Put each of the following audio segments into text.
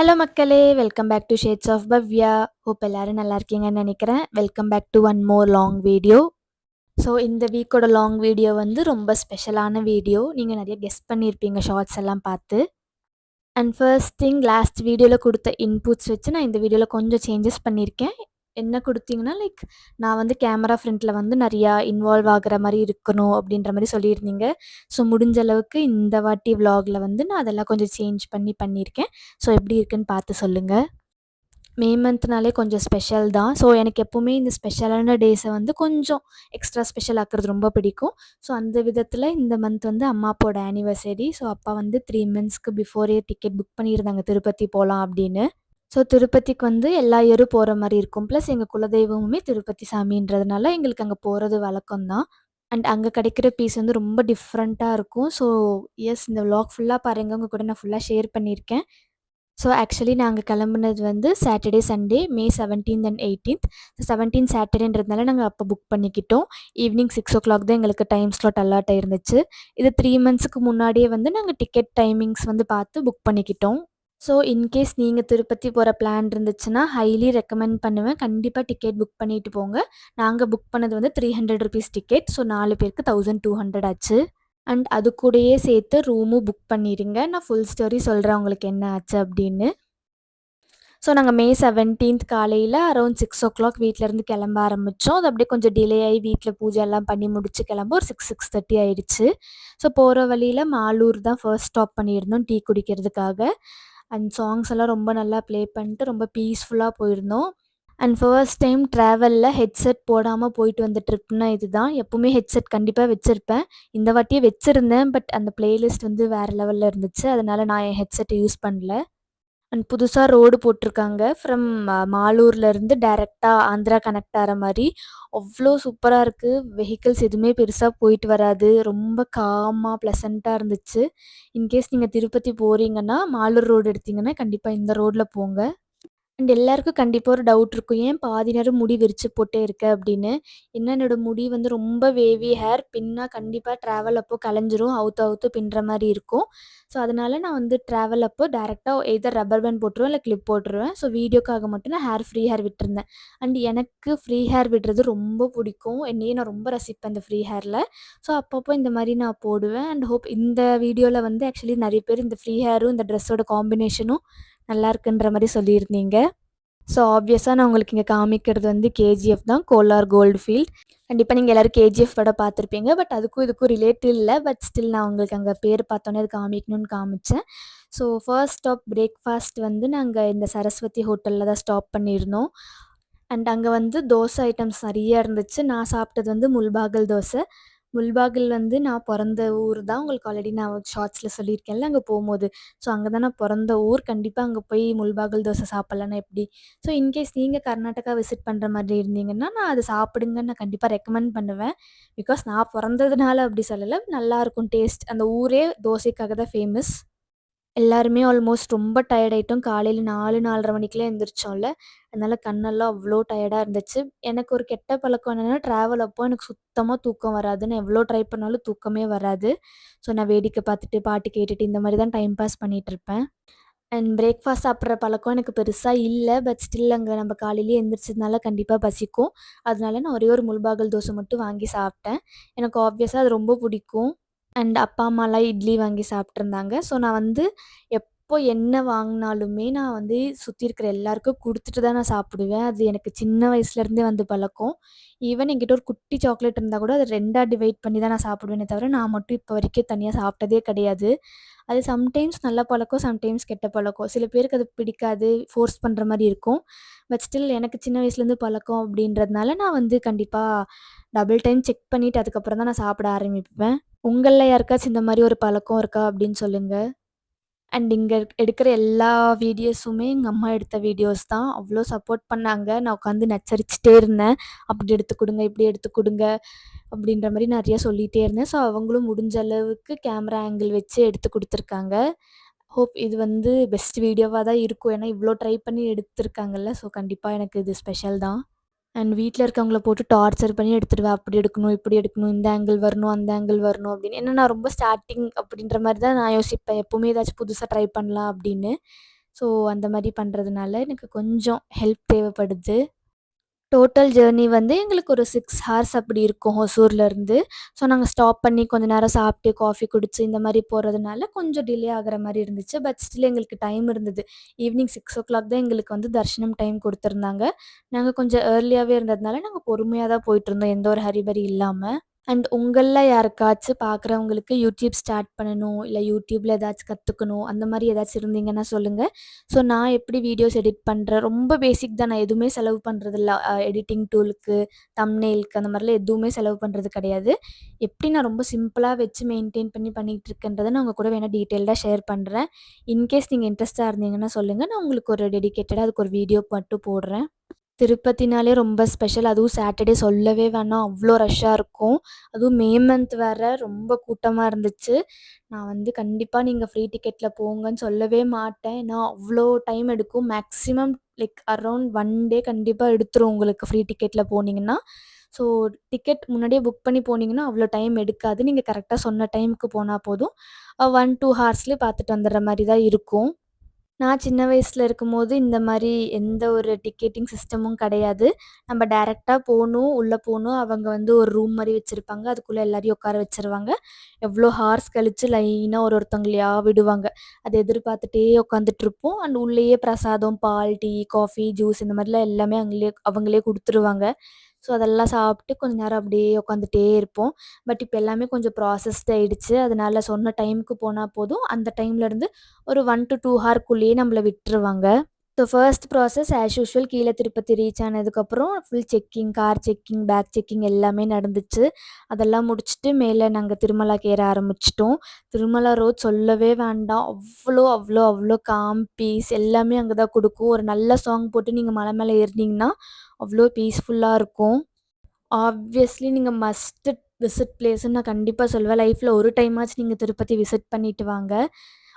Hello மக்களே! Welcome back to shades of Bhavya. Hope எல்லாரும் நல்லா இருக்கீங்கன்னு நெனைக்கிறேன். Welcome back to one more long video. So இந்த வீக்கோட லாங் வீடியோ வந்து ரொம்ப ஸ்பெஷலான வீடியோ. நீங்க நெறைய கெஸ் பண்ணியிருப்பீங்க ஷார்ட்ஸ் எல்லாம் பார்த்து. அண்ட் ஃபர்ஸ்ட் திங் லாஸ்ட் வீடியோல குடுத்த இன்புட்ஸ் வச்சு நான் இந்த வீடியோல கொஞ்சம் சேஞ்சஸ் பண்ணியிருக்கேன். என்ன குடுத்தீங்கன்னா, லைக் நான் வந்து கேமரா ஃப்ரண்ட்ல வந்து நெறையா இன்வால்வ் ஆகுற மாரி இருக்கணும் அப்டின்ற மாரி சொல்லியிருந்தீங்க. ஸோ முடிஞ்ச அளவுக்கு இந்த வாட்டி விளாக்ல வந்து நான் அதெல்லாம் கொஞ்சம் சேஞ்ச் பண்ணியிருக்கேன். ஸோ எப்டி இருக்குன்னு பார்த்து சொல்லுங்க. மே மந்த்னாலே கொஞ்சம் ஸ்பெஷல் தான். ஸோ எனக்கு எப்பவுமே இந்த ஸ்பெஷலான டேஸை வந்து கொஞ்சம் எக்ஸ்ட்ரா ஸ்பெஷல் ஆக்குறது ரொம்ப பிடிக்கும். ஸோ அந்த விதத்தில் இந்த மந்த் வந்து அம்மா அப்பாவோட ஆனிவர்சரி. ஸோ அப்பா வந்து 3 மந்த்ஸ்க்கு பிஃபோரே டிக்கெட் புக் பண்ணியிருந்தாங்க திருப்பதி போகலாம் அப்படின்னு. ஸோ திருப்பதிக்கு வந்து எல்லா இயரும் போகிற மாதிரி இருக்கும். ப்ளஸ் எங்கள் குலதெய்வமுமே திருப்பதி சாமின்றதுனால எங்களுக்கு அங்கே போகிறது வழக்கம் தான். அண்ட் அங்கே கிடைக்கிற பீஸ் வந்து ரொம்ப டிஃப்ரெண்ட்டாக இருக்கும். ஸோ எஸ், இந்த விலாக் ஃபுல்லாக பாருங்கள், உங்கள் கூட நான் ஃபுல்லாக ஷேர் பண்ணியிருக்கேன். ஸோ ஆக்சுவலி நாங்கள் கிளம்புனது வந்து Saturday, Sunday, May 17th and 18th. 17 சாட்டர்டேன்றதுனால நாங்கள் அப்போ புக் பண்ணிக்கிட்டோம். ஈவினிங் 6:00 தான் எங்களுக்கு டைம் ஸ்லாட் அலாட் ஆயிருந்துச்சு. இது 3 மந்த்ஸ்க்கு முன்னாடியே வந்து நாங்கள் டிக்கெட் டைமிங்ஸ் வந்து பார்த்து புக் பண்ணிக்கிட்டோம். ஸோ இன்கேஸ் நீங்கள் திருப்பதி போகிற பிளான் இருந்துச்சுன்னா ஹைலி ரெக்கமெண்ட் பண்ணுவேன். கண்டிப்பாக டிக்கெட் புக் பண்ணிட்டு போங்க. நாங்கள் புக் பண்ணது வந்து ₹300 டிக்கெட். ஸோ 4 பேருக்கு 1200 ஆச்சு. அண்ட் அது கூடயே சேர்த்து ரூமும் புக் பண்ணிடுங்க. நான் ஃபுல் ஸ்டோரி சொல்கிறேன் உங்களுக்கு என்ன ஆச்சு அப்படின்னு. ஸோ நாங்கள் மே 17th காலையில் அரௌண்ட் 6:00 வீட்டிலேருந்து கிளம்ப ஆரம்பித்தோம். அது அப்படியே கொஞ்சம் டிலே ஆகி வீட்டில் பூஜை எல்லாம் பண்ணி முடிச்சு கிளம்ப ஒரு 6:30 ஆயிடுச்சு. ஸோ போகிற வழியில் மாலூர் தான் ஃபர்ஸ்ட் ஸ்டாப் பண்ணியிருந்தோம் டீ குடிக்கிறதுக்காக. அண்ட் சாங்ஸ் எல்லாம் ரொம்ப நல்லா ப்ளே பண்ணிட்டு ரொம்ப பீஸ்ஃபுல்லாக போயிருந்தோம். அண்ட் ஃபர்ஸ்ட் டைம் ட்ராவலில் ஹெட்செட் போடாமல் போயிட்டு வந்த ட்ரிப்னா இதுதான். எப்போவுமே ஹெட்செட் கண்டிப்பாக வச்சுருப்பேன். இந்த வாட்டியே வச்சுருந்தேன். பட் அந்த பிளேலிஸ்ட் வந்து வேறு லெவலில் இருந்துச்சு. அதனால் நான் என் ஹெட்செட்டை யூஸ் பண்ணல. அண்ட் புதுசா ரோடு போட்டிருக்காங்க. ஃப்ரம் மாலூர்லேருந்து டைரெக்ட்டா ஆந்திரா கனெக்ட் ஆற மாரி. அவ்ளோ சூப்பரா இருக்கு. வெஹிக்கிள்ஸ் எதுவுமே பெருசா போயிட்டு வராது. ரொம்ப காமா, ப்ளசன்ட்டா இருந்துச்சு. இன்கேஸ் நீங்க திருப்பதி போறீங்கன்னா, மாலூர் ரோடு எடுத்தீங்கன்னா, கண்டிப்பா இந்த ரோட்ல போங்க. அண்ட் எல்லாருக்கும் கண்டிப்பா ஒரு டவுட் இருக்கும். ஏன் பாதி நேரம் முடி விரிச்சு போட்டே இருக்க அப்படின்னு. என்ன என்னோட முடி வந்து ரொம்ப வேவி ஹேர். பின்னா கண்டிப்பா ட்ராவல் அப்போ கலைஞ்சிரும். அவுத்து அவுத்து பின்னுற மாரி இருக்கும். ஸோ அதனால நான் வந்து ட்ராவல் அப்போ டேரெக்ட்டா எய்தர் ரப்பர் பேண்ட் போட்டுருவேன், இல்லை கிளிப் போட்டுருவேன். ஸோ வீடியோக்காக மட்டும் நான் ஃப்ரீ ஹேர் விட்டுருந்தேன். அண்ட் எனக்கு ஃப்ரீ ஹேர் விடுறது ரொம்ப பிடிக்கும். என்னையே நான் ரொம்ப ரசிப்பேன் இந்த ஃப்ரீ ஹேரில். ஸோ அப்பப்போ இந்த மாதிரி நான் போடுவேன். அண்ட் ஹோப் இந்த வீடியோவில் வந்து ஆக்சுவலி நிறைய பேர் இந்த ஃப்ரீ ஹேரும் இந்த ட்ரெஸ்ஸோட காம்பினேஷனும் நல்லா இருக்குன்ற மாதிரி சொல்லியிருந்தீங்க. ஸோ ஆப்வியஸாக நான் உங்களுக்கு இங்கே காமிக்கிறது வந்து கேஜிஎஃப் தான், கோலார் கோல்ட்ஃபீல்ட். கண்டிப்பாக நீங்கள் எல்லோரும் கேஜிஎஃப் படம் பார்த்துருப்பீங்க. பட் அதுக்கும் இதுக்கும் ரிலேட் இல்லை. பட் ஸ்டில் நான் உங்களுக்கு அங்கே பேர் பார்த்தோன்னே அது காமிக்கணும்னு காமிச்சேன். ஸோ ஃபர்ஸ்ட் ஸ்டாப் பிரேக்ஃபாஸ்ட் வந்து நாங்கள் இந்த சரஸ்வதி ஹோட்டலில் தான் ஸ்டாப் பண்ணியிருந்தோம். அண்ட் அங்கே வந்து தோசை ஐட்டம்ஸ் நிறையா இருந்துச்சு. நான் சாப்பிட்டது வந்து முல்பாகல் தோசை. முல்பாகில் வந்து நான் பிறந்த ஊர் தான். உங்களுக்கு ஆல்ரெடி நான் ஷார்ட்ஸில் சொல்லியிருக்கேன்ல அங்கே போகும்போது. ஸோ அங்கே தான் நான் பிறந்த ஊர். கண்டிப்பாக அங்கே போய் முல்பாகில் தோசை சாப்பிட்லன்னா எப்படி? ஸோ இன்கேஸ் நீங்கள் கர்நாடகா விசிட் பண்ணுற மாதிரி இருந்தீங்கன்னா, நான் அதை சாப்பிடுங்கன்னு நான் கண்டிப்பாக ரெக்கமெண்ட் பண்ணுவேன். பிகாஸ் நான் பிறந்ததுனால அப்படி சொல்லலை. நல்லாயிருக்கும் டேஸ்ட். அந்த ஊரே தோசைக்காக தான் ஃபேமஸ். எல்லாருமே ஆல்மோஸ்ட் ரொம்ப டயர்ட் ஆயிட்டோம். காலையில 4, 4:30 மணிக்கெல்லாம் எந்திரிச்சோம்ல. அதனால கண்ணெல்லாம் அவ்ளோ டயர்டா இருந்துச்சு. எனக்கு ஒரு கெட்ட பழக்கம் என்னன்னா, ட்ராவல் அப்போ எனக்கு சுத்தமா தூக்கம் வராது. நான் எவ்வளோ ட்ரை பண்ணாலும் தூக்கமே வராது. ஸோ நான் வேடிக்கை பார்த்துட்டு, பாட்டு கேட்டுட்டு இந்த மாரி தான் டைம் பாஸ் பண்ணிட்டுருப்பேன். அண்ட் பிரேக்ஃபாஸ்ட் சாப்பிட்ற பழக்கம் எனக்கு பெருசா இல்ல. பட் ஸ்டில் அங்க நம்ம காலையிலேயே எந்திரிச்சதுனால கண்டிப்பா பசிக்கும். அதனால நான் ஒரே ஒரு முல்பாகல் தோசை மட்டும் வாங்கி சாப்பிட்டேன். எனக்கு ஆப்வியஸா அது ரொம்ப பிடிக்கும். அண்ட் அப்பா, அம்மாலாம் இட்லி வாங்கி சாப்பிட்ருந்தாங்க. ஸோ நான் வந்து எப்போ என்ன வாங்குனாலுமே நான் வந்து சுத்தி இருக்கிற எல்லாருக்கும் குடுத்துட்டு தான் நான் சாப்பிடுவேன். அது எனக்கு சின்ன வயசுலேருந்தே வந்த பழக்கம். ஈவன் என்கிட்ட ஒரு குட்டி சாக்லேட் இருந்தா கூட அத 2ஆ டிவைட் பண்ணி தான் நான் சாப்பிடுவேனே தவிர, நான் மட்டும் இப்போ வரைக்கும் தனியா சாப்பிட்டதே கிடையாது. அது சம்டைம்ஸ் நல்ல பழக்கம், சம்டைம்ஸ் கெட்ட பழக்கம். சில பேருக்கு அது பிடிக்காது, ஃபோர்ஸ் பண்ற மாரி இருக்கும். பட் ஸ்டில் எனக்கு சின்ன வயசுலேருந்து பழக்கம் அப்படின்றதுனால, நான் வந்து கண்டிப்பா டபுள் டைம் செக் பண்ணிட்டு அதுக்கப்புறம் தான் நான் சாப்பிட ஆரம்பிப்பேன். உங்கள்ல யாருக்காச்சும் இந்த மாரி ஒரு பழக்கம் இருக்கா அப்படின்னு சொல்லுங்க. அண்ட் இங்க எடுக்கிற எல்லா வீடியோஸுமே எங்க அம்மா எடுத்த வீடியோஸ் தான். அவ்ளோ சப்போர்ட் பண்ணாங்க. நான் உட்காந்து நச்சரிச்சுட்டே இருந்தேன். அப்படி எடுத்து குடுங்க, இப்படி எடுத்து குடுங்க அப்படின்ற மாரி நெறைய சொல்லிட்டே இருந்தேன். ஸோ அவங்களும் முடிஞ்ச அளவுக்கு கேமரா ஆங்கிள் வச்சு எடுத்து குடுத்துருக்காங்க. ஹோப் இது வந்து பெஸ்ட் வீடியோவா தான் இருக்கும். ஏன்னா இவ்ளோ ட்ரை பண்ணி எடுத்திருக்காங்கல்ல. ஸோ கண்டிப்பா எனக்கு இது ஸ்பெஷல் தான். அண்ட் வீட்ல இருக்கவங்கள போட்டு டார்ச்சர் பண்ணி எடுத்துடுவேன். அப்படி எடுக்கணும், இப்படி எடுக்கணும், இந்த ஆங்கிள் வரணும், அந்த ஆங்கிள் வரணும் அப்படின்னு. ஏன்னா நான் ரொம்ப ஸ்டார்ட்டிங் அப்படின்ற மாரி தான் நான் யோசிப்பேன். எப்பவுமே ஏதாச்சும் புதுசா ட்ரை பண்ணலாம் அப்படின்னு. ஸோ அந்த மாரி பண்றதுனால எனக்கு கொஞ்சம் ஹெல்ப் தேவைப்படுது. டோட்டல் ஜர்னி வந்து எங்களுக்கு ஒரு 6 ஹார்ஸ் அப்படி இருக்கும் ஹொசூர்லேருந்து. ஸோ நாங்க ஸ்டாப் பண்ணி கொஞ்ச நேரம் சாப்பிட்டு, காஃபி குடிச்சு இந்த மாரி போறதுனால கொஞ்சம் டிலே ஆகுற மாரி இருந்துச்சு. பட் ஸ்டில் எங்களுக்கு டைம் இருந்தது. ஈவினிங் 6:00 தான் எங்களுக்கு வந்து தர்ஷனம் டைம் குடுத்துருந்தாங்க. நாங்க கொஞ்சம் ஏர்லியாவே இருந்ததுனால நாங்க பொறுமையா தான் போயிட்டுருந்தோம். எந்த ஒரு ஹரிபரி இல்லாம. அண்ட் உங்கள்ல யாருக்காச்சும் பார்க்குறவங்களுக்கு யூடியூப் ஸ்டார்ட் பண்ணணும், இல்ல யூடியூப்ல ஏதாச்சும் கத்துக்கணும், அந்த மாரி ஏதாச்சும் இருந்தீங்கன்னா சொல்லுங்க. ஸோ நான் எப்படி வீடியோஸ் எடிட் பண்றேன், ரொம்ப பேசிக் தான். நான் எதுவுமே செலவு பண்றதில்ல. எடிட்டிங் டூலுக்கு, தம்ப்நெயிலுக்கு அந்த மாரிலாம் எதுவுமே செலவு பண்றது கிடையாது. எப்படி நான் ரொம்ப சிம்பிளா வச்சு மெயின்டெயின் பண்ணி பண்ணிட்டுருக்கேன்றத நான் உங்க கூட வேணா டீட்டெயில்டா ஷேர் பண்றேன். இன்கேஸ் நீங்க இன்ட்ரெஸ்ட்டா இருந்தீங்கன்னா சொல்லுங்க. நான் உங்களுக்கு ஒரு டெடிகேட்டடா அதுக்கு ஒரு வீடியோ மட்டும் போடுறேன். திருப்பதினாலே ரொம்ப ஸ்பெஷல். அதுவும் சாட்டர்டே சொல்லவே வேணாம். அவ்ளோ ரஷ்ஷா இருக்கும். அதுவும் மே மந்த் வேற ரொம்ப கூட்டமா இருந்துச்சு. நான் வந்து கண்டிப்பா நீங்க ஃப்ரீ டிக்கெட்ல போங்கன்னு சொல்லவே மாட்டேன். ஏன்னா அவ்ளோ டைம் எடுக்கும். மேக்ஸிமம் லைக் அரவுண்ட் 1 டே கண்டிப்பா எடுத்துரும் உங்களுக்கு ஃப்ரீ டிக்கெட்ல போனீங்கன்னா. ஸோ டிக்கெட் முன்னாடியே புக் பண்ணி போனீங்கன்னா அவ்ளோ டைம் எடுக்காது. நீங்க கரெக்ட்டா சொன்ன டைமுக்கு போனா போதும். 1, 2 ஹார்ஸ்லயே பார்த்துட்டு வந்துடுற மாரி தான் இருக்கும். நான் சின்ன வயசுல இருக்கும்போது இந்த மாரி எந்த ஒரு டிக்கெட்டிங் சிஸ்டமும் கிடையாது. நம்ம டைரக்ட்டா போணும், உள்ள போணும். அவங்க வந்து ஒரு ரூம் மாரி வச்சிருப்பாங்க. அதுக்குள்ள எல்லாரையும் உட்கார வச்சுருவாங்க. எவ்வளோ ஹார்ஸ் கழிச்சு லைனா ஒருத்தவங்களையா விடுவாங்க. அத எதிர்பார்த்துட்டே உட்காந்துட்டுருப்போம். அண்ட் உள்ளேயே பிரசாதம், பால், டீ, காஃபி, ஜூஸ் இந்த மாரிலாம் எல்லாமே அவங்களே குடுத்துருவாங்க. ஸோ அதெல்லாம் சாப்பிட்டு கொஞ்ச நேரம் அப்படியே உட்காந்துட்டே இருப்போம். பட் இப்ப எல்லாமே கொஞ்சம் ப்ராசஸ்ட் ஆயிடுச்சு. அதனால சொன்ன டைமுக்கு போனா போதும். அந்த டைம்லேருந்து ஒரு 1 டூ 2 ஹார்க்குள்ளேயே நம்மள விட்டுருவாங்க. So first process as usual கீழ திருப்பதி ரீச் ஆனதுக்கப்புறம் full checking, car checking, bag checking எல்லாமே நடந்துச்சு. அதெல்லாம் முடிச்சுட்டு மேல நாங்க திருமலாக்கு ஏற ஆரம்பிச்சுட்டோம். திருமலா ரோட் சொல்லவே வேண்டாம். அவ்ளோ காம், பீஸ் எல்லாமே அங்க தான் குடுக்கும். ஒரு நல்ல சாங் போட்டு நீங்க மலை மேல ஏறுனீங்கன்னா, அவ்ளோ பீஸ்ஃபுல்லா இருக்கும். ஆப்வியஸ்லி நீங்க மஸ்ட் விசிட் பிளேஸ்ன்னு நான் கண்டிப்பா சொல்லுவேன். லைஃப்ல ஒரு டைமாச்சும் நீங்க திருப்பதி விசிட் பண்ணிட்டு வாங்க.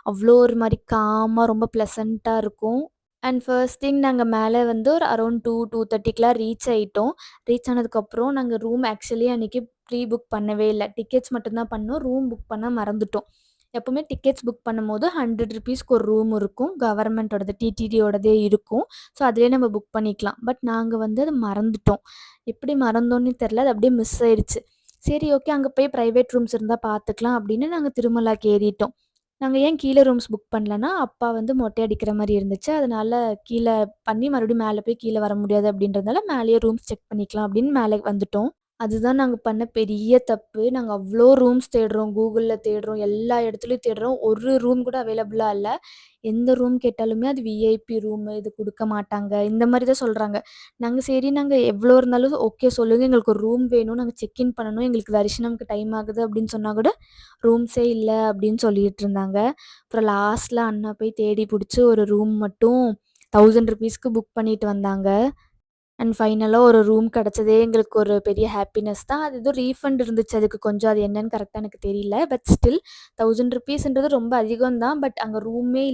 அவ்ளோ ஒரு மாரி காமா ரொம்ப ப்ளசன்ட்டா இருக்கும். அண்ட் ஃபர்ஸ்ட் திங் நாங்க மேல வந்து ஒரு அரவுண்ட் 2:30க்குலாம் ரீச் ஆயிட்டோம். ரீச் ஆனதுக்கப்புறம் நாங்க ரூம் ஆக்சுவலி அன்னைக்கு ப்ரீ புக் பண்ணவே இல்ல. டிக்கெட்ஸ் மட்டும் தான் பண்ணோம். ரூம் புக் பண்ண மறந்துட்டோம். எப்பவுமே டிக்கெட்ஸ் புக் பண்ணும்போது ₹100க்கு ஒரு ரூம் இருக்கும். கவர்மெண்ட்டோடது டிடிடியோடதே இருக்கும். ஸோ அதிலேயே நம்ம புக் பண்ணிக்கலாம். பட் நாங்க வந்து அத மறந்துட்டோம். எப்படி மறந்தோன்னே தெரியல. அது அப்படியே மிஸ் ஆயிருச்சு. சரி ஓகே அங்க போய் பிரைவேட் ரூம்ஸ் இருந்தா பார்த்துக்கலாம் அப்படின்னு நாங்க திருமலாக்கு ஏறிட்டோம். நாங்க ஏன் கீழ ரூம்ஸ் புக் பண்ணலன்னா, அப்பா வந்து மொட்டை அடிக்கிற மாரி இருந்துச்சு. அதனால கீழ பண்ணி மறுபடியும் மேல போய் கீழ வர முடியாது அப்படின்றதுனால, மேலேயே ரூம்ஸ் செக் பண்ணிக்கலாம் அப்படின்னு மேலே வந்துட்டோம். அதுதான் நாங்க பண்ண பெரிய தப்பு. நாங்க அவ்ளோ ரூம்ஸ் தேடுறோம். Googleல தேடுறோம். எல்லா இடத்துலயும் தேடுறோம். ஒரு ரூம் கூட அவைலபிளா இல்ல. எந்த ரூம் கேட்டாலுமே அது விஐபி ரூமு, இது குடுக்க மாட்டாங்க. இந்த மாரி தான் சொல்றாங்க. நாங்க எவ்ளோ இருந்தாலும் ஓகே சொல்லுங்க. எங்களுக்கு ஒரு ரூம் வேணும். நாங்க செக் இன் பண்ணணும். எங்களுக்கு தரிசனம்க்கு டைம் ஆகுது அப்படின்னு சொன்னா கூட, ரூம்ஸே இல்ல அப்படின்னு சொல்லிட்டு இருந்தாங்க. அப்புறம் லாஸ்ட்ல அண்ணா போய் தேடி புடிச்சு ஒரு ரூம் மட்டும் ₹1000க்கு புக் பண்ணிட்டு வந்தாங்க. அண்ட் ஃபைனலா ஒரு ரூம் கிடைச்சதே எங்களுக்கு ஒரு பெரிய ஹாப்பினஸ் தான். அது ஏதோ ரீஃபண்ட் இருந்துச்சு அதுக்கு கொஞ்சம். அது என்னன்னு கரெக்ட்டா எனக்கு தெரியல. பட் ஸ்டில் ₹1000ன்றது ரொம்ப அதிகம் தான். பட் அங்க ரூமே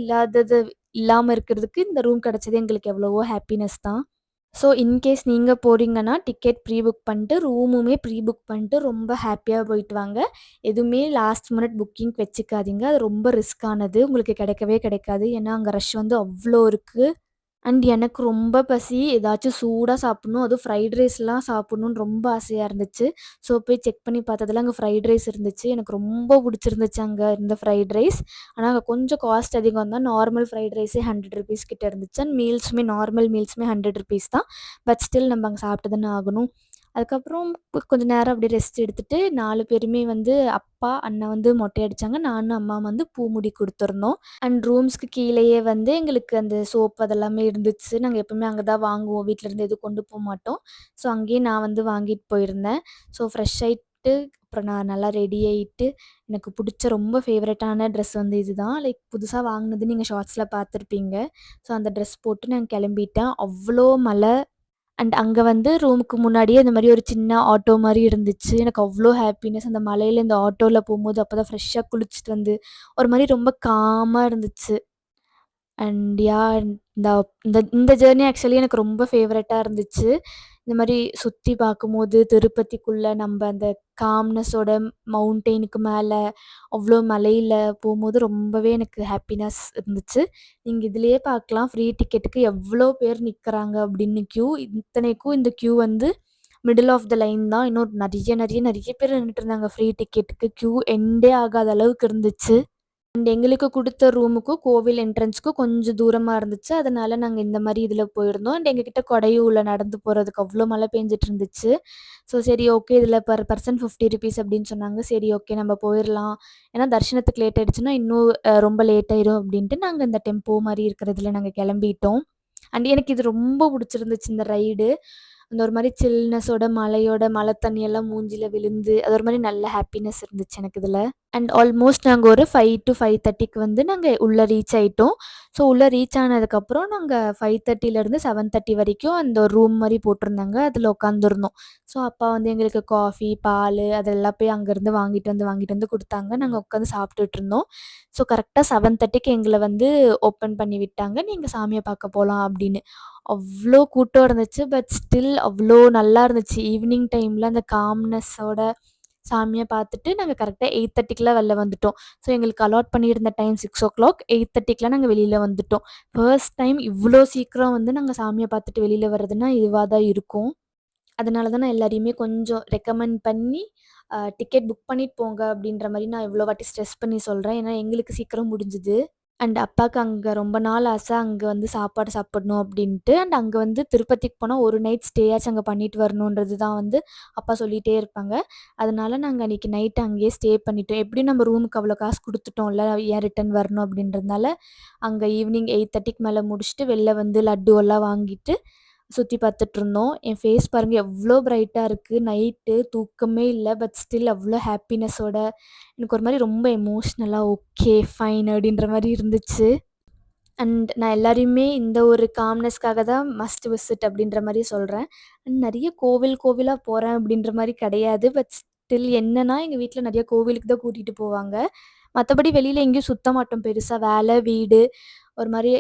இல்லாம இருக்கிறதுக்கு இந்த ரூம் கிடைச்சது எங்களுக்கு எவ்வளவோ ஹாப்பினஸ் தான். ஸோ இன்கேஸ் நீங்க போறீங்கன்னா, டிக்கெட் ப்ரீ புக் பண்ணிட்டு, ரூமுமே ப்ரீ புக் பண்ணிட்டு ரொம்ப ஹாப்பியா போயிட்டு வாங்க. எதுவுமே லாஸ்ட் மினிட் புக்கிங்க்கு வச்சுக்காதீங்க. அது ரொம்ப ரிஸ்க்கானது. உங்களுக்கு கிடைக்கவே கிடைக்காது. ஏன்னா, அங்க ரஷ் வந்து அவ்ளோ இருக்கு. அண்ட் எனக்கு ரொம்ப பசி. ஏதாச்சும் சூடா சாப்பிடணும். அதுவும் ஃப்ரைட் ரைஸ்லாம் சாப்பிடணும்னு ரொம்ப ஆசையா இருந்துச்சு. ஸோ போய் செக் பண்ணி பார்த்ததுல அங்க ஃப்ரைட் ரைஸ் இருந்துச்சு. எனக்கு ரொம்ப புடிச்சிருந்துச்சு அங்க இருந்த ஃப்ரைட் ரைஸ். ஆனா அங்க கொஞ்சம் காஸ்ட் அதிகம் தான். நார்மல் ஃப்ரைட் ரைஸே ₹100 கிட்ட இருந்துச்சு. அண்ட் மீல்ஸுமே நார்மல் மீல்ஸுமே ₹100 தான். பட் ஸ்டில் நம்ம அங்க சாப்பிட்டு தானே ஆகணும். அதுக்கப்புறம் கொஞ்ச நேரம் அப்படியே ரெஸ்ட் எடுத்துட்டு 4 பேருமே வந்து அப்பா, அண்ணன் வந்து மொட்டை அடிச்சாங்க. நானும், அம்மா வந்து பூ முடி குடுத்துருந்தோம். அண்ட் ரூம்ஸ்க்கு கீழயே வந்து எங்களுக்கு அந்த சோப் அதெல்லாமே இருந்துச்சு. நாங்க எப்பவுமே அங்க தான் வாங்குவோம். வீட்லருந்து எதுவும் கொண்டு போமாட்டோம். ஸோ அங்கேயே நான் வந்து வாங்கிட்டு போயிருந்தேன். ஸோ ஃப்ரெஷ் ஆயிட்டு அப்புறம் நான் நல்லா ரெடி ஆயிட்டு, எனக்கு புடிச்ச ரொம்ப ஃபேவரட்டான ட்ரெஸ் வந்து இதுதான். லைக் புதுசா வாங்குனது நீங்க ஷார்ட்ஸ்ல பார்த்துருப்பீங்க. ஸோ அந்த ட்ரெஸ் போட்டு நான் கெளம்பிட்டேன். அவ்ளோ மழை. அண்ட் அங்க வந்து ரூமுக்கு முன்னாடியே இந்த மாரி ஒரு சின்ன ஆட்டோ மாரி இருந்துச்சு. எனக்கு அவ்ளோ ஹாப்பினஸ். அந்த மழையில இந்த ஆட்டோல போம்போது அப்பதான் ஃப்ரெஷ்ஷா குளிச்சுட்டு வந்து, ஒரு மாரி ரொம்ப காமா இருந்துச்சு. And yeah! இந்த இந்த இந்த ஜர்னி ஆக்சுவலி எனக்கு ரொம்ப ஃபேவரட்டா இருந்துச்சு. இந்த மாரி சுத்தி பார்க்கும்போது திருப்பதிக்குள்ள நம்ப அந்த காம்னஸோட மவுண்டெயினுக்கு மேல அவ்ளோ மலையில போம்போது ரொம்பவே எனக்கு ஹாப்பினஸ் இருந்துச்சு. நீங்க இதுலயே பார்க்கலாம் ஃப்ரீ டிக்கெட்டுக்கு எவ்ளோ பேர் நிக்கிறாங்க அப்படின்னு கியூ. இத்தனைக்கும் இந்த கியூ வந்து மிடில் ஆஃப் த லைன் தான். இன்னும் நெறைய பேர் நின்னுட்டு இருந்தாங்க ஃப்ரீ டிக்கெட்டுக்கு. கியூ எண்டே ஆகாத அளவுக்கு இருந்துச்சு. அண்ட் எங்களுக்கு குடுத்த ரூமுக்கும் கோவில் என்ட்ரன்ஸ்க்கும் கொஞ்சம் தூரமா இருந்துச்சு. அதனால நாங்க இந்த மாரி இதில போயிருந்தோம். அண்ட் எங்ககிட்ட கொடையும் இல்ல நடந்து போறதுக்கு. அவ்ளோ மழை பெஞ்சுட்டு இருந்துச்சு. ஸோ சரி ஓகே இதில பெர் பெர்சன் ₹50 அப்படின்னு சொன்னாங்க. சரி ஓகே நம்ம போயிரலாம். ஏன்னா தரிசனத்துக்கு லேட் ஆயிடுச்சுன்னா இன்னும் ரொம்ப லேட் ஆயிரும் அப்படின்ட்டு நாங்க இந்த டெம்போ மாரி இருக்கிறதுல நாங்க கெளம்பிட்டோம். அண்ட் எனக்கு இது ரொம்ப புடிச்சிருந்துச்சு இந்த ரைடு. அந்த ஒரு மாரி சில்னஸோட மழையோட மழை தண்ணியெல்லாம் மூஞ்சில விழுந்து, அது ஒரு மாரி நல்ல ஹாப்பினஸ் இருந்துச்சு எனக்கு இதுல. அண்ட் ஆல்மோஸ்ட் நாங்க ஒரு 5 டூ 5:30க்கு வந்து நாங்க உள்ள ரீச் ஆயிட்டோம். ஸோ உள்ள ரீச் ஆனதுக்கப்புறம் நாங்க 5:30லேருந்து 7:30 வரைக்கும் அந்த ஒரு ரூம் மாரி போட்டிருந்தாங்க. அதில உட்காந்துருந்தோம். ஸோ அப்பா வந்து எங்களுக்கு காஃபி, பாலு அதெல்லாம் போய் அங்கேருந்து வாங்கிட்டு வந்து குடுத்தாங்க. நாங்க உட்காந்து சாப்பிட்டுட்டு இருந்தோம். ஸோ கரெக்ட்டா 7:30க்கு எங்கள வந்து ஓப்பன் பண்ணி விட்டாங்க. நீங்க சாமிய பார்க்க போலாம் அப்படின்னு. அவ்ளோ கூட்டம் இருந்துச்சு. பட் ஸ்டில் அவ்ளோ நல்லா இருந்துச்சு. ஈவினிங் டைம்ல அந்த காம்னஸோட சாமிய பார்த்துட்டு நாங்க கரெக்ட்டா 8:30க்குலாம் வெளில வந்துட்டோம். ஸோ எங்களுக்கு அலாட் பண்ணியிருந்த டைம் 6:00 8:30க்குலாம் நாங்க வெளில வந்துட்டோம். ஃபர்ஸ்ட் டைம் இவ்ளோ சீக்கிரம் வந்து நாங்க சாமிய பார்த்துட்டு வெளில வர்றதுன்னா இதுவா தான் இருக்கும். அதனால தான் நான் எல்லாரையுமே கொஞ்சம் ரெக்கமெண்ட் பண்ணி டிக்கெட் புக் பண்ணிட்டு போங்க அப்படின்ற மாரி நான் இவ்ளோ வாட்டி ஸ்ட்ரெஸ் பண்ணி சொல்றேன். ஏன்னா எங்களுக்கு சீக்கிரம் முடிஞ்சுது. அண்ட் அப்பாக்கு அங்க ரொம்ப நாள் ஆசை. அங்க வந்து சாப்பாடு சாப்பிடணும் அப்டின்ட்டு. அண்ட் அங்க வந்து திருப்பதிக்கு போனா ஒரு நைட் ஸ்டேயாச்சும் அங்க பண்ணிட்டு வரணுன்றது தான் வந்து அப்பா சொல்லிட்டே இருப்பாங்க. அதனால நாங்க அன்னைக்கு நைட் அங்கேயே ஸ்டே பண்ணிட்டோம். எப்படியும் நம்ம ரூமுக்கு அவ்வளோ காசு குடுத்துட்டோம்ல, ஏன் ரிட்டர்ன் வரணும் அப்படின்றதுனால, அங்க ஈவினிங் 8:30க்கு மேல முடிச்சுட்டு வெளில வந்து லட்டு எல்லாம் வாங்கிட்டு சுத்தி பார்த்துட்ருந்தோம். என் ஃபேஸ் பாருங்க எவ்ளோ பிரைட்டா இருக்கு. நைட்டு தூக்கமே இல்ல. பட் ஸ்டில் அவ்ளோ ஹாப்பினஸோட எனக்கு ஒரு மாரி ரொம்ப எமோஷ்னலா ஓகே, ஃபைன் அப்படின்ற மாரி இருந்துச்சு. அண்ட் நான் எல்லாரையுமே இந்த ஒரு காம்னஸ்க்காக தான் மஸ்ட் விசிட் அப்படின்ற மாரி சொல்றேன். அண்ட் நெறைய கோவிலா போறேன் அப்படின்ற மாரி கிடையாது. பட் ஸ்டில் என்னன்னா, எங்க வீட்ல நெறைய கோவிலுக்கு தான் கூட்டிட்டு போவாங்க. மத்தபடி வெளியில எங்கேயும் சுத்த மாட்டோம் பெருசா. வேலை, வீடு ஒரு மாரி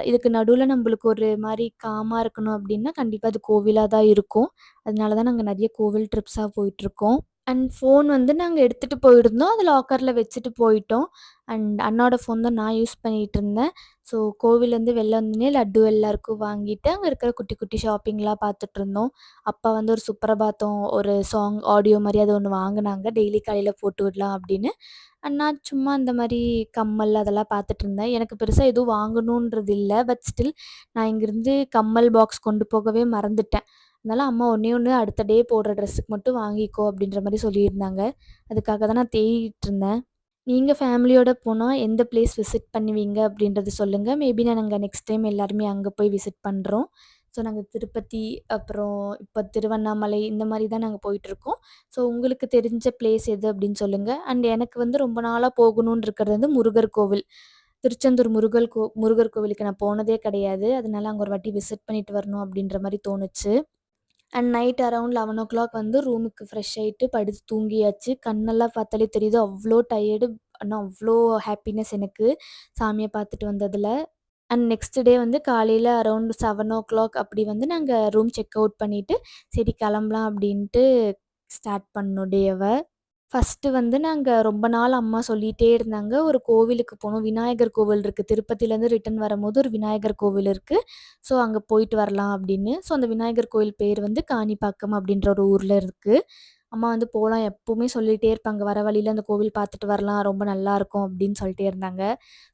இதுக்கு நடுவுல நம்பளுக்கு ஒரு மாரி காமா இருக்கணும் அப்படின்னா, கண்டிப்பா அது கோவிலா தான் இருக்கும். அதனால தான் நாங்க நெறைய கோவில் ட்ரிப்ஸா போயிட்டுருக்கோம். அண்ட் ஃபோன் வந்து நாங்க எடுத்துட்டு போயிருந்தோம். அது லாக்கர்ல வச்சுட்டு போயிட்டோம். அண்ட் அண்ணாவோட ஃபோன் தான் நான் யூஸ் பண்ணிட்டுருந்தேன். ஸோ கோவில்லேருந்து வெளில வந்தோனே லட்டு எல்லாருக்கும் வாங்கிட்டு, அங்க இருக்கிற குட்டி குட்டி ஷாப்பிங்லாம் பார்த்துட்ருந்தோம். அப்பா வந்து ஒரு சுப்ரபாத்தம் ஒரு சாங் ஆடியோ மாரி அது ஒண்ணு வாங்குனாங்க. டெய்லி காலையில போட்டு விடலாம் அப்படின்னு. நான் சும்மா இந்த மாரி கம்மல் அதெல்லாம் பார்த்துட்ருந்தேன். எனக்கு பெருசா எதுவும் வாங்கணுன்றது இல்ல. பட் ஸ்டில் நான் இங்கேருந்து கம்மல் பாக்ஸ் கொண்டு போகவே மறந்துட்டேன். அதனால அம்மா ஒண்ணே ஒண்ணு அடுத்த டே போடுற ட்ரெஸ்ஸுக்கு மட்டும் வாங்கிக்கோ அப்படின்ற மாரி சொல்லியிருந்தாங்க. அதுக்காக தான் நான் தேடிட்டுருந்தேன். நீங்க ஃபேமிலியோட போனா எந்த பிளேஸ் விசிட் பண்ணுவீங்க அப்படின்றத சொல்லுங்க. மேபி நாங்க நெக்ஸ்ட் டைம் எல்லாருமே அங்க போய் விசிட் பண்றோம். ஸோ நாங்க திருப்பதி, அப்புறம் இப்ப திருவண்ணாமலை இந்த மாரி தான் நாங்க போயிட்டுருக்கோம். ஸோ உங்களுக்கு தெரிஞ்ச பிளேஸ் எது அப்படின்னு சொல்லுங்க. அண்ட் எனக்கு வந்து ரொம்ப நாளா போகணும்னு இருக்கிறது வந்து முருகர் கோவில். திருச்செந்தூர் முருகர் கோவிலுக்கு நான் போனதே கிடையாது. அதனால அங்க ஒரு வாட்டி விசிட் பண்ணிட்டு வரணும் அப்படின்ற மாரி தோணுச்சு. அண்ட் நைட் அரவுண்ட் 11:00 வந்து ரூமுக்கு ஃப்ரெஷ் ஆயிட்டு படுத்து தூங்கியாச்சு. கண்ணெல்லாம் பார்த்தாலே தெரியுது. அவ்ளோ டயர்டு. ஆனா அவ்ளோ ஹாப்பினஸ் எனக்கு சாமிய பார்த்துட்டு வந்ததுல. அண்ட் நெக்ஸ்ட் டே வந்து காலையில அரவுண்ட் 7:00 அப்படி வந்து நாங்க ரூம் செக் அவுட் பண்ணிட்டு, சரி கிளம்பலாம் அப்படின்ட்டு ஸ்டார்ட் பண்ணோம் டேவ. ஃபர்ஸ்ட்டு வந்து நாங்க ரொம்ப நாள் அம்மா சொல்லிட்டே இருந்தாங்க. ஒரு கோவிலுக்கு போணும். விநாயகர் கோவில் இருக்கு. திருப்பதிலேருந்து ரிட்டர்ன் வரும்போது ஒரு விநாயகர் கோவில் இருக்கு. ஸோ அங்க போயிட்டு வரலாம் அப்படின்னு. ஸோ அந்த விநாயகர் கோயில் பேர் வந்து காணிப்பாக்கம் அப்படின்ற ஒரு ஊர்ல இருக்கு. அம்மா வந்து போலாம் எப்பவுமே சொல்லிட்டே இருப்பாங்க. வர வழியில அந்த கோவில் பார்த்துட்டு வரலாம். ரொம்ப நல்லாயிருக்கும் அப்படின்னு சொல்லிட்டே இருந்தாங்க.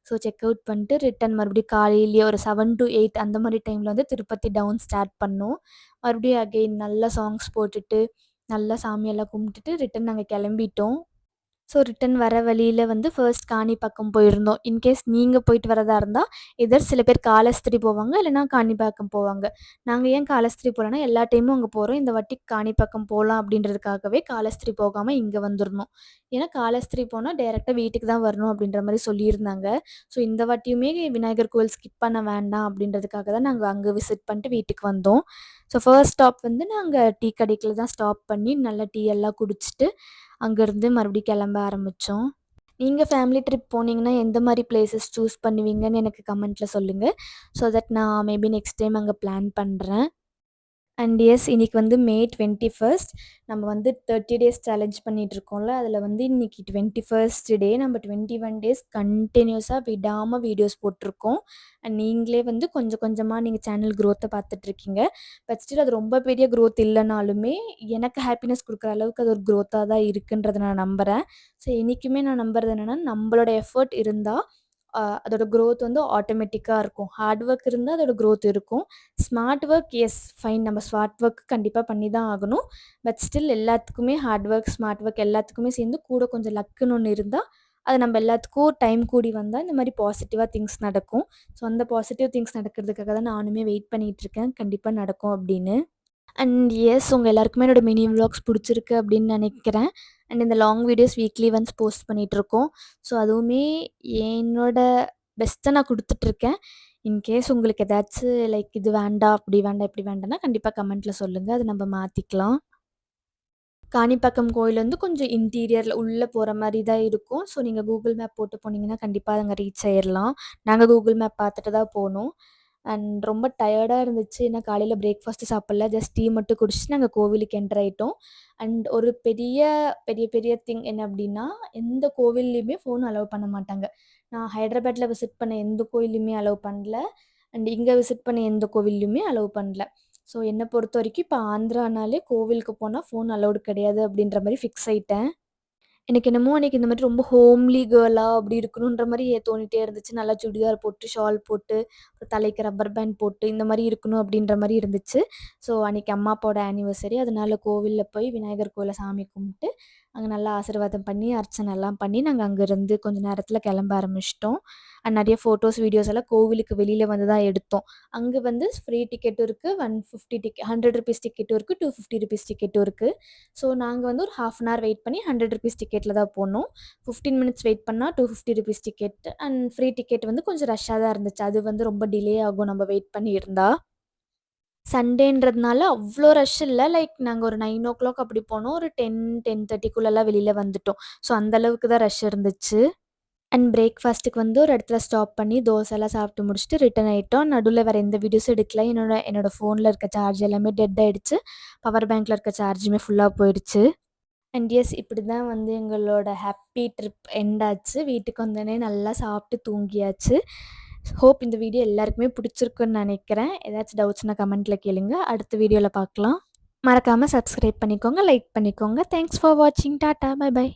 ஸோ செக் அவுட் பண்ணிட்டு ரிட்டர்ன் மறுபடியும் காலையிலேயே ஒரு 7 டூ 8 அந்த மாரி டைம்ல வந்து திருப்பதி டவுன் ஸ்டார்ட் பண்ணோம். மறுபடியும் அகைன் நல்ல சாங்ஸ் போட்டுட்டு, நல்லா சாமியெல்லாம் கும்பிட்டுட்டு ரிட்டர்ன் நாங்க கிளம்பிட்டோம். ஸோ ரிட்டர்ன் வர வழியில வந்து ஃபர்ஸ்ட் காணிப்பாக்கம் போயிருந்தோம். இன்கேஸ் நீங்க போயிட்டு வரதா இருந்தா, எதர் சில பேர் காலஸ்திரி போவாங்க, இல்லன்னா காணிப்பாக்கம் போவாங்க. நாங்க ஏன் காலஸ்திரி போலன்னா, எல்லா டைமும் அங்க போறோம். இந்த வாட்டி காணிப்பாக்கம் போலாம் அப்படின்றதுக்காகவே காலஸ்திரி போகாம இங்க வந்திருந்தோம். ஏன்னா காலஸ்திரி போனா டைரக்ட்டா வீட்டுக்கு தான் வரணும் அப்படின்ற மாரி சொல்லியிருந்தாங்க. ஸோ இந்த வாட்டியுமே விநாயகர் கோவில் ஸ்கிப் பண்ண வேண்டாம் அப்படின்றதுக்காக தான் நாங்க அங்க விசிட் பண்ணிட்டு வீட்டுக்கு வந்தோம். ஸோ ஃபர்ஸ்ட் ஸ்டாப் வந்து நாங்க டீ கடைக்குள்ள தான் ஸ்டாப் பண்ணி, நல்லா டீ எல்லாம் குடிச்சிட்டு, அங்கேருந்து மறுபடியும் கிளம்ப ஆரம்பிச்சோம். நீங்க ஃபேமிலி ட்ரிப் போனீங்கன்னா, எந்த மாரி பிளேஸஸ் சூஸ் பண்ணுவீங்கன்னு எனக்கு கமெண்ட்ல சொல்லுங்க. ஸோ தட் நான் மேபி நெக்ஸ்ட் டைம் அங்க பிளான் பண்றேன். அண்ட் எஸ் இன்னைக்கு வந்து மே 21 நம்ம வந்து 30 டேஸ் சேலஞ்ச் பண்ணிட்டுருக்கோம்ல. அதில வந்து இன்னைக்கு 21 டே நம்ம 21 டேஸ் கன்டினியூஸா விடாம வீடியோஸ் போட்டுருக்கோம். அண்ட் நீங்களே வந்து கொஞ்சம் கொஞ்சமா நீங்க சேனல் குரோத்த பார்த்துட்ருக்கீங்க. பட் ஸ்டில் அது ரொம்ப பெரிய குரோத் இல்லனாலுமே, எனக்கு ஹேப்பினஸ் குடுக்குற அளவுக்கு அது ஒரு குரோத்தா தான் இருக்குன்றத நான் நம்புறேன். ஸோ என்னைக்குமே நான் நம்புறது என்னன்னா, நம்பளோட எஃபோர்ட் இருந்தா, அதோட குரோத் வந்து ஆட்டோமேட்டிக்கா இருக்கும். ஹார்ட் ஒர்க் இருந்தா அதோட குரோத் இருக்கும். Smart work S fine. நம்ம ஸ்மார்ட் ஒர்க் கண்டிப்பா பண்ணி தான் ஆகணும். பட் ஸ்டில் எல்லாத்துக்குமே ஹார்ட் ஒர்க், ஸ்மார்ட் ஒர்க் எல்லாத்துக்குமே சேர்ந்து கூட கொஞ்சம் லக்குன்னு ஒண்ணு இருந்தா, அது நம்ம எல்லாத்துக்கும் டைம் கூடி வந்தா இந்த மாரி பாசிட்டிவா திங்ஸ் நடக்கும். ஸோ அந்த பாசிட்டிவ் திங்ஸ் நடக்கிறதுக்காக தான் நானுமே வெயிட் பண்ணிட்டுருக்கேன். கண்டிப்பா நடக்கும் அப்படின்னு. அண்ட் எஸ் உங்க எல்லாருக்குமே என்னோட மினி விளாக்ஸ் புடிச்சிருக்கு அப்படின்னு நெனைக்கிறேன். அண்ட் இந்த long videos weekly once post பண்ணிட்டுருக்கோம். ஸோ அதுவுமே என்னோட பெஸ்ட்ட நான் குடுத்துட்ருக்கேன். இன்கேஸ் உங்களுக்கு ஏதாச்சு லைக் இது வேண்டாம், அப்படி வேண்டாம், இப்படி வேண்டாம்னா கண்டிப்பா கமெண்ட்ல சொல்லுங்க. அத நம்ம மாத்திக்கலாம். காணிப்பாக்கம் கோயில் வந்து கொஞ்சம் இன்டீரியர்ல உள்ள போற மாரி தான் இருக்கும். ஸோ நீங்க கூகுள் மேப் போட்டு போனீங்கன்னா, கண்டிப்பா அங்க ரீச் ஆயிரலாம். நாங்க கூகுள் மேப் பார்த்துட்டு தான் போனோம். அண்ட் ரொம்ப டயர்டா இருந்துச்சு. ஏன்னா காலையில பிரேக்ஃபாஸ்ட் சாப்பிடல. ஜஸ்ட் டீ மட்டும் குடிச்சுட்டு நாங்க கோவிலுக்கு என்டர் ஆயிட்டோம். அண்ட் ஒரு பெரிய பெரிய பெரிய திங் என்ன அப்டின்னா, எந்த கோவில்லயுமே ஃபோன் அலோவ் பண்ண மாட்டாங்க. நான் ஹைதராபாத்ல விசிட் பண்ண எந்த கோயில்லையுமே அலோவ் பண்ணல. அண்ட் இங்க விசிட் பண்ண எந்த கோவில்லயுமே அலோவ் பண்ணல. ஸோ என்ன பொறுத்தவரைக்கும் இப்ப ஆந்திரானாலே கோவிலுக்கு போனா ஃபோன் அலோவ்டு கிடையாது அப்டின்ற மாரி ஃபிக்ஸ் ஆயிட்டேன். எனக்கு என்னமோ அன்னைக்கு இந்த மாரி ரொம்ப ஹோம்லி கேர்லா அப்படி இருக்கணுன்ற மாரி தோணிட்டே இருந்துச்சு. நல்லா சுடிதார் போட்டு, ஷால் போட்டு, அப்புறம் தலைக்கு ரப்பர் பேண்ட் போட்டு, இந்த மாரி இருக்கணும் அப்படின்ற மாரி இருந்துச்சு. ஸோ அன்னைக்கு அம்மா, அப்பாவோட ஆனிவர்சரி. அதனால கோவில்ல போய் விநாயகர் கோயில்ல சாமி கும்பிட்டு, அங்க நல்லா ஆசீர்வாதம் பண்ணி, அர்ச்சனைலாம் பண்ணி, நாங்க அங்கருந்து கொஞ்ச நேரத்தில கிளம்ப ஆரம்பிச்சுட்டோம். அண்ட் நெறைய ஃபோட்டோஸ், வீடியோஸ் எல்லாம் கோவிலுக்கு வெளியில வந்து தான் எடுத்தோம். அங்க வந்து ஃப்ரீ டிக்கெட்டும் இருக்கு, 150 ₹100 டிக்கெட்டும் இருக்கு, ₹250 டிக்கெட்டும் இருக்கு. ஸோ நாங்க வந்து ஒரு 1/2 அன் ஹவர் வெயிட் பண்ணி ₹100 டிக்கெட்ல தான் போனோம். 15 மினிட்ஸ் வெயிட் பண்ணா ₹250 டிக்கெட் அண்ட் ஃப்ரீ டிக்கெட் வந்து கொஞ்சம் ரஷ்ஷா தான் இருந்துச்சு. அது வந்து ரொம்ப டிலே ஆகும் நம்ம வெயிட் பண்ணி இருந்தா. சண்டேன்றதுனால அவ்ளோ ரஷ் இல்ல. லைக் நாங்க ஒரு 9:00 அப்படி போனோம். ஒரு 10:30க்குள்ளலாம் வெளில வந்துட்டோம். ஸோ அந்த அளவுக்கு தான் ரஷ் இருந்துச்சு. அண்ட் பிரேக்ஃபாஸ்ட்டுக்கு வந்து ஒரு இடத்துல ஸ்டாப் பண்ணி தோசைலாம் சாப்பிட்டு முடிச்சுட்டு ரிட்டர்ன் ஆயிட்டோம். நடுவுல வேற எந்த வீடியோஸும் எடுக்கல. என்னோட ஃபோன்ல இருக்க சார்ஜ் எல்லாமே டெட் ஆயிடுச்சு. பவர் பேங்க்ல இருக்க சார்ஜுமே ஃபுல்லா போயிடுச்சு. அண்ட் எஸ் இப்படி தான் வந்து எங்களோட ஹாப்பி ட்ரிப் எண்ட் ஆச்சு. வீட்டுக்கு வந்தோனே நல்லா சாப்பிட்டு தூங்கியாச்சு. ஹோப் இந்த வீடியோ எல்லாருக்குமே பிடிச்சிருக்குன்னு நெனைக்கிறேன். ஏதாச்சும் டவுட்ஸ்னா கமெண்ட்ல கேளுங்க. அடுத்த வீடியோல பார்க்கலாம். மறக்காம சப்ஸ்கிரைப் பண்ணிக்கோங்க, லைக் பண்ணிக்கோங்க. தேங்க்ஸ் ஃபார் வாட்சிங். டாட்டா. Bye by.